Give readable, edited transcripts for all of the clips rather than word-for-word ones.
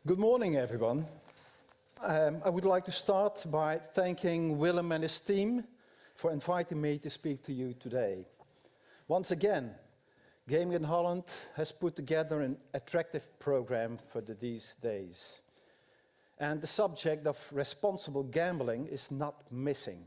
Good morning, everyone. I would like to start by thanking Willem and his team for inviting me to speak to you today. Once again, Gaming in Holland has put together an attractive program for these days. And the subject of responsible gambling is not missing.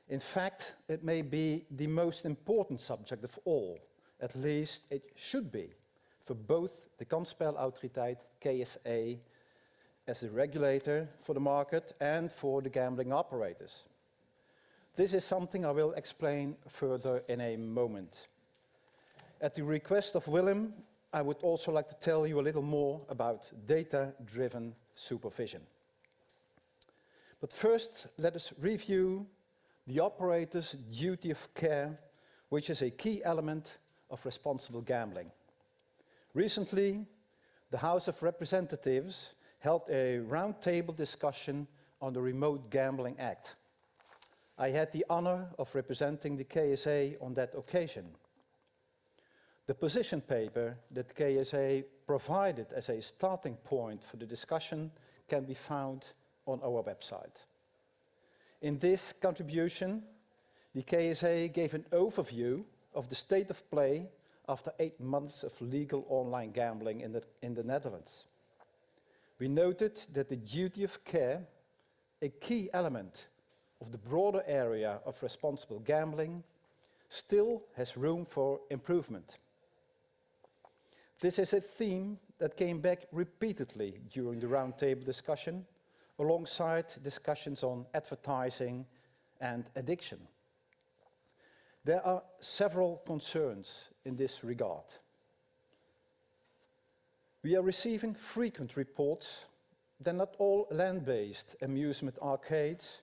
In fact, it may be the most important subject of all. At least it should be, for both the Kansspelautoriteit, KSA, as a regulator for the market and for the gambling operators. This is something I will explain further in a moment. At the request of Willem, I would also like to tell you a little more about data-driven supervision. But first, let us review the operator's duty of care, which is a key element of responsible gambling. Recently, the House of Representatives held a roundtable discussion on the Remote Gambling Act. I had the honor of representing the KSA on that occasion. The position paper that KSA provided as a starting point for the discussion can be found on our website. In this contribution, the KSA gave an overview of the state of play after 8 months of legal online gambling in the Netherlands. We noted that the duty of care, a key element of the broader area of responsible gambling, still has room for improvement. This is a theme that came back repeatedly during the roundtable discussion, alongside discussions on advertising and addiction. There are several concerns in this regard. We are receiving frequent reports that not all land-based amusement arcades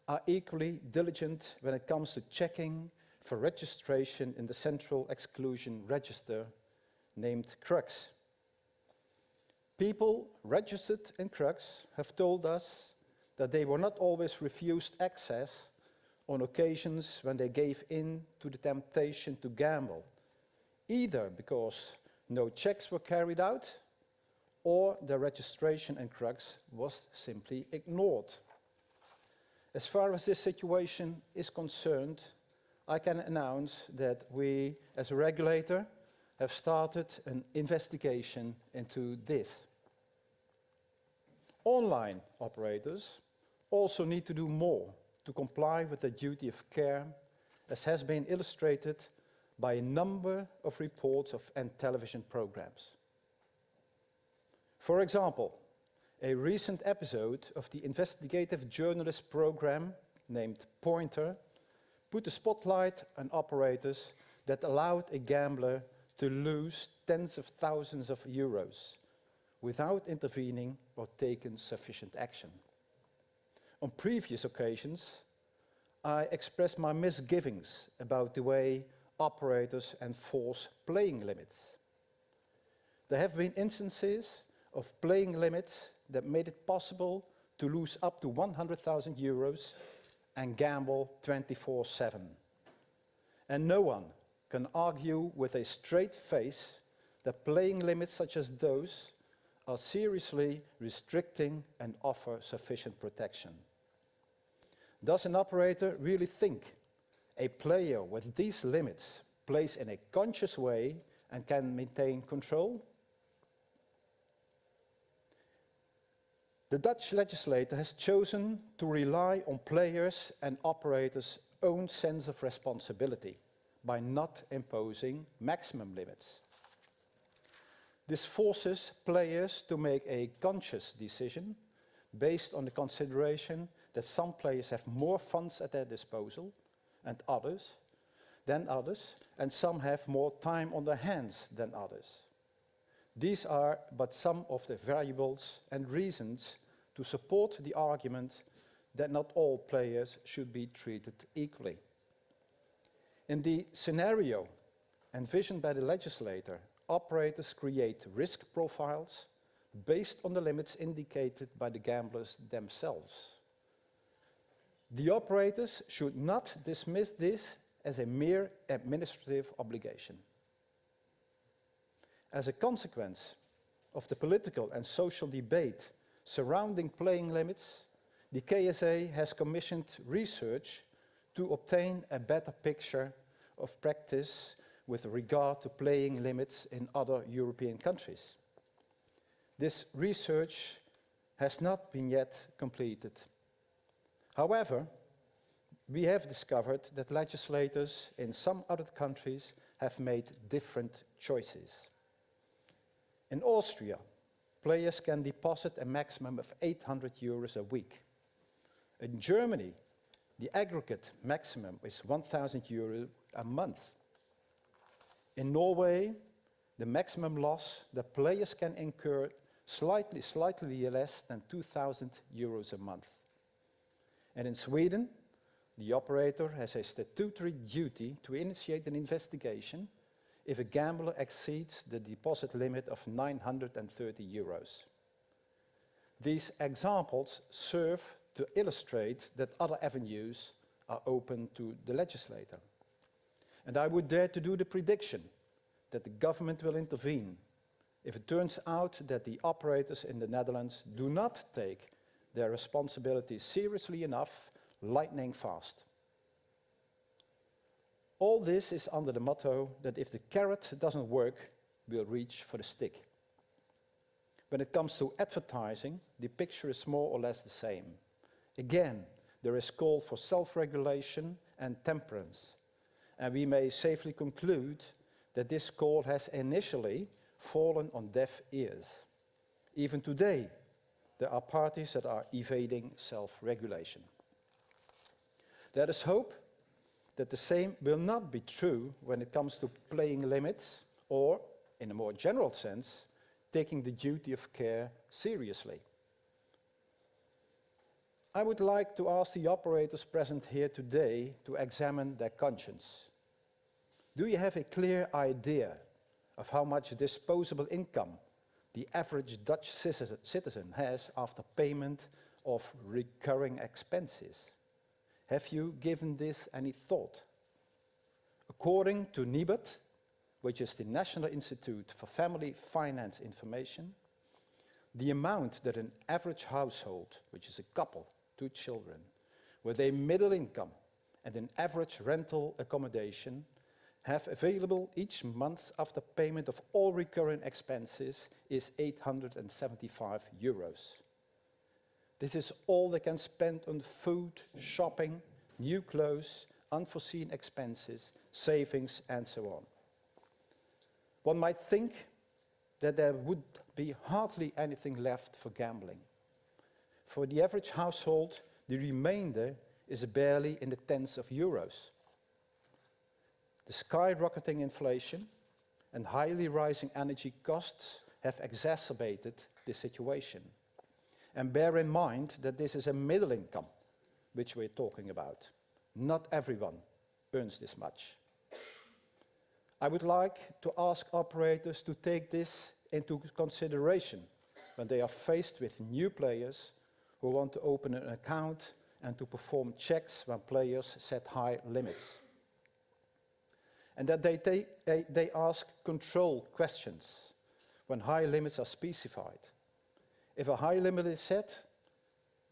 are equally diligent when it comes to checking for registration in the Central Exclusion Register, named CRUX. People registered in CRUX have told us that they were not always refused access on occasions when they gave in to the temptation to gamble, either because no checks were carried out or their registration in CRUX was simply ignored. As far as this situation is concerned, I can announce that we, as a regulator, have started an investigation into this. Online operators also need to do more to comply with the duty of care, as has been illustrated by a number of reports and television programs. For example, a recent episode of the investigative journalist program named Pointer put a spotlight on operators that allowed a gambler to lose tens of thousands of euros without intervening or taking sufficient action. On previous occasions, I expressed my misgivings about the way operators enforce playing limits. There have been instances of playing limits that made it possible to lose up to 100,000 euros and gamble 24/7. And no one can argue with a straight face that playing limits such as those are seriously restricting and offer sufficient protection. Does an operator really think a player with these limits plays in a conscious way and can maintain control? The Dutch legislator has chosen to rely on players' and operators' own sense of responsibility by not imposing maximum limits. This forces players to make a conscious decision based on the consideration that some players have more funds at their disposal than others, and some have more time on their hands than others. These are but some of the variables and reasons to support the argument that not all players should be treated equally. In the scenario envisioned by the legislator, operators create risk profiles based on the limits indicated by the gamblers themselves. The operators should not dismiss this as a mere administrative obligation. As a consequence, of the political and social debate surrounding playing limits, the KSA has commissioned research to obtain a better picture of practice with regard to playing limits in other European countries. This research has not been yet completed. However, we have discovered that legislators in some other countries have made different choices. In Austria, players can deposit a maximum of 800 euros a week. In Germany, the aggregate maximum is 1,000 euros a month. In Norway, the maximum loss that players can incur slightly less than 2,000 euros a month. And in Sweden, the operator has a statutory duty to initiate an investigation if a gambler exceeds the deposit limit of 930 euros. These examples serve to illustrate that other avenues are open to the legislator. And I would dare to do the prediction that the government will intervene if it turns out that the operators in the Netherlands do not take their responsibilities seriously enough, lightning fast. All this is under the motto that if the carrot doesn't work, we'll reach for the stick. When it comes to advertising, the picture is more or less the same. Again, there is call for self-regulation and temperance, and we may safely conclude that this call has initially fallen on deaf ears. Even today, there are parties that are evading self-regulation. Let us hope that the same will not be true when it comes to playing limits or, in a more general sense, taking the duty of care seriously. I would like to ask the operators present here today to examine their conscience. Do you have a clear idea of how much disposable income the average Dutch citizen has after payment of recurring expenses? Have you given this any thought? According to NIBUD, which is the National Institute for Family Finance Information, the amount that an average household, which is a couple, 2 children, with a middle income and an average rental accommodation have available each month after payment of all recurring expenses is 875 euros. This is all they can spend on food, shopping, new clothes, unforeseen expenses, savings, and so on. One might think that there would be hardly anything left for gambling. For the average household, the remainder is barely in the tens of euros. The skyrocketing inflation and highly rising energy costs have exacerbated this situation. And bear in mind that this is a middle income which we're talking about. Not everyone earns this much. I would like to ask operators to take this into consideration when they are faced with new players who want to open an account and to perform checks when players set high limits. And that they ask control questions when high limits are specified. If a high limit is set,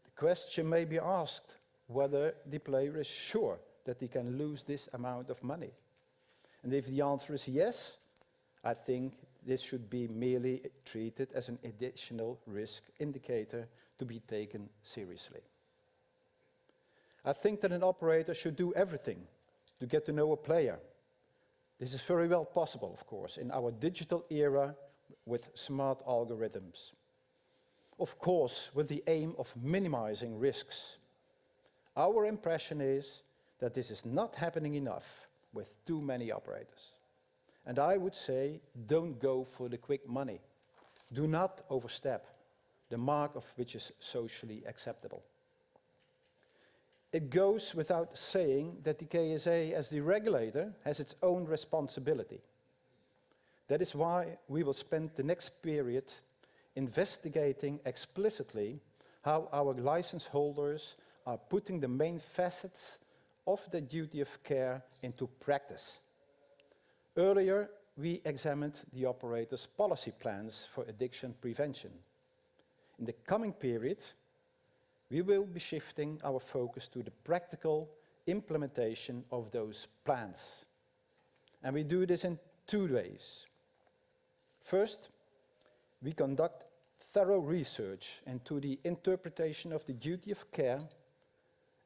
the question may be asked whether the player is sure that he can lose this amount of money. And if the answer is yes, I think this should be merely treated as an additional risk indicator to be taken seriously. I think that an operator should do everything to get to know a player. This is very well possible, of course, in our digital era with smart algorithms. Of course, with the aim of minimizing risks. Our impression is that this is not happening enough with too many operators. And I would say, don't go for the quick money. Do not overstep the mark of which is socially acceptable. It goes without saying that the KSA, as the regulator, has its own responsibility. That is why we will spend the next period investigating explicitly how our license holders are putting the main facets of the duty of care into practice. Earlier, we examined the operators' policy plans for addiction prevention. In the coming period, we will be shifting our focus to the practical implementation of those plans. And we do this in two ways. First, we conduct thorough research into the interpretation of the duty of care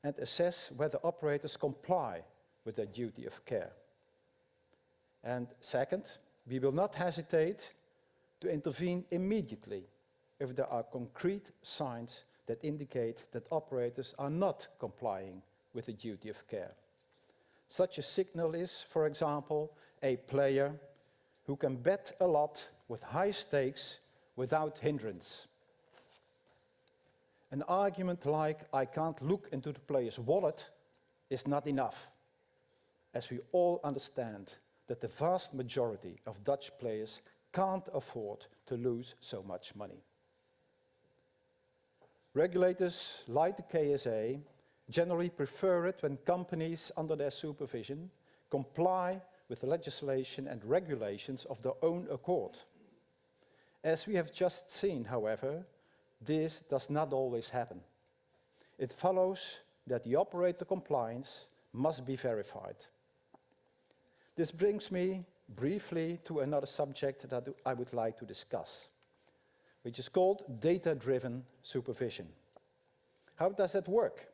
and assess whether operators comply with their duty of care. And second, we will not hesitate to intervene immediately if there are concrete signs that indicate that operators are not complying with the duty of care. Such a signal is, for example, a player who can bet a lot with high stakes without hindrance. An argument like, "I can't look into the player's wallet," is not enough, as we all understand that the vast majority of Dutch players can't afford to lose so much money. Regulators like the KSA generally prefer it when companies under their supervision comply with the legislation and regulations of their own accord. As we have just seen, however, this does not always happen. It follows that the operator compliance must be verified. This brings me briefly to another subject that I would like to discuss, which is called data-driven supervision. How does that work?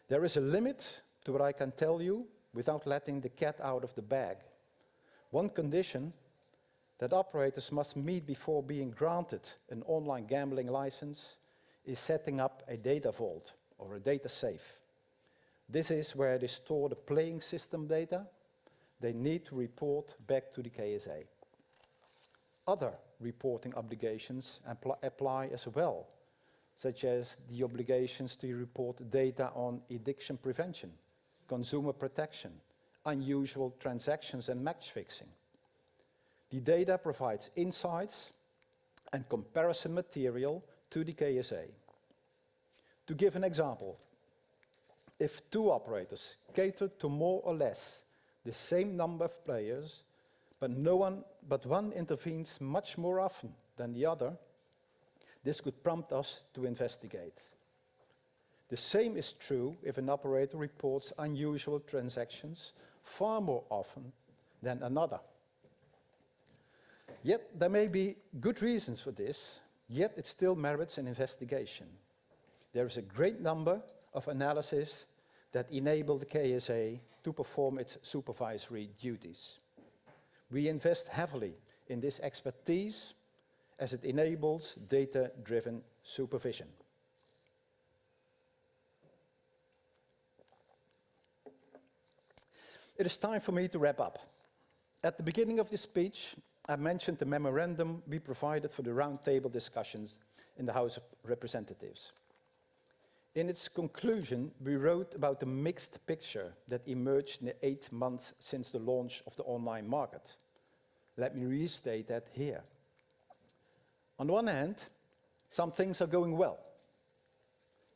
There is a limit to what I can tell you without letting the cat out of the bag. One condition that operators must meet before being granted an online gambling license is setting up a data vault or a data safe. This is where they store the playing system data they need to report back to the KSA. Other reporting obligations apply as well, such as the obligations to report data on addiction prevention, consumer protection, unusual transactions and match fixing. The data provides insights and comparison material to the KSA. To give an example, if two operators cater to more or less the same number of players, but one intervenes much more often than the other, this could prompt us to investigate. The same is true if an operator reports unusual transactions far more often than another. Yet there may be good reasons for this, yet it still merits an investigation. There is a great number of analyses that enable the KSA to perform its supervisory duties. We invest heavily in this expertise as it enables data-driven supervision. It is time for me to wrap up. At the beginning of this speech, I mentioned the memorandum we provided for the roundtable discussions in the House of Representatives. In its conclusion, we wrote about the mixed picture that emerged in the 8 months since the launch of the online market. Let me restate that here. On the one hand, some things are going well.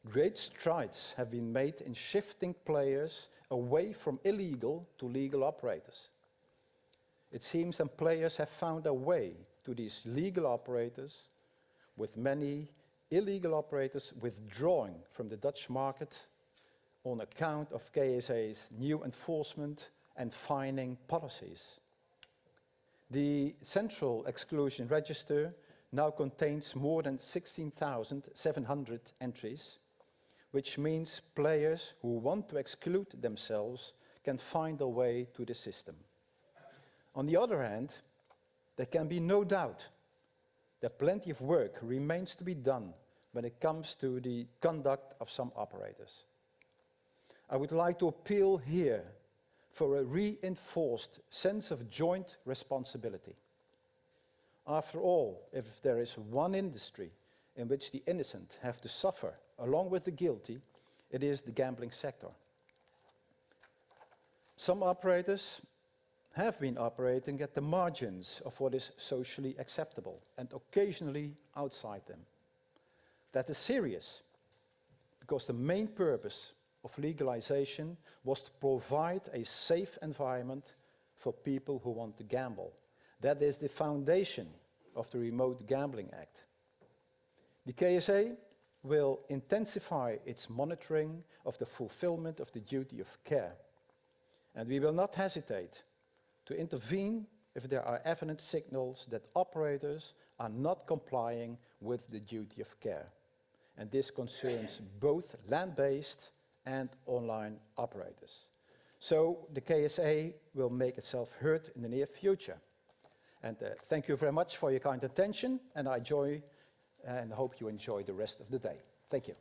Great strides have been made in shifting players away from illegal to legal operators. It seems some players have found a way to these legal operators, with many illegal operators withdrawing from the Dutch market on account of KSA's new enforcement and fining policies. The Central Exclusion Register now contains more than 16,700 entries, which means players who want to exclude themselves can find their way to the system. On the other hand, there can be no doubt that plenty of work remains to be done when it comes to the conduct of some operators. I would like to appeal here for a reinforced sense of joint responsibility. After all, if there is one industry in which the innocent have to suffer along with the guilty, it is the gambling sector. Some operators have been operating at the margins of what is socially acceptable and occasionally outside them. That is serious, because the main purpose of legalization was to provide a safe environment for people who want to gamble. That is the foundation of the Remote Gambling Act. The KSA will intensify its monitoring of the fulfillment of the duty of care. And we will not hesitate to intervene if there are evident signals that operators are not complying with the duty of care. And this concerns both land-based and online operators. So the KSA will make itself heard in the near future. And thank you very much for your kind attention, and I hope you enjoy the rest of the day. Thank you.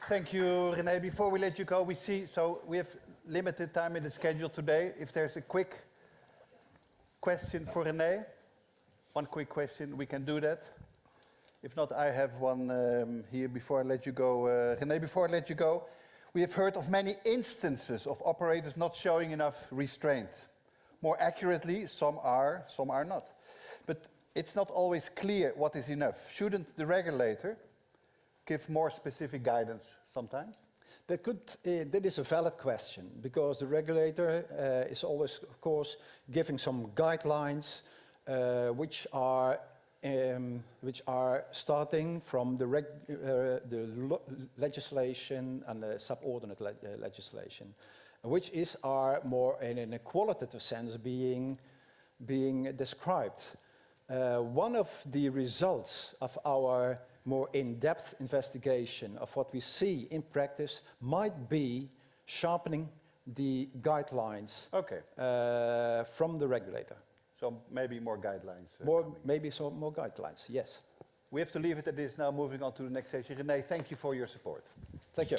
Thank you, René. Before we let you go, we have limited time in the schedule today. If there's a quick question for René, one quick question, we can do that. If not, I have one here before I let you go. René, before I let you go, we have heard of many instances of operators not showing enough restraint. More accurately, some are not. But it's not always clear what is enough. Shouldn't the regulator give more specific guidance sometimes? That is a valid question, because the regulator is always, of course, giving some guidelines which are starting from the legislation and the subordinate legislation, which are more in a qualitative sense being described. One of the results of our more in-depth investigation of what we see in practice might be sharpening the guidelines from the regulator. So maybe more guidelines. Maybe some more guidelines, yes. We have to leave it at this now, moving on to the next session. René, thank you for your support. Thank you.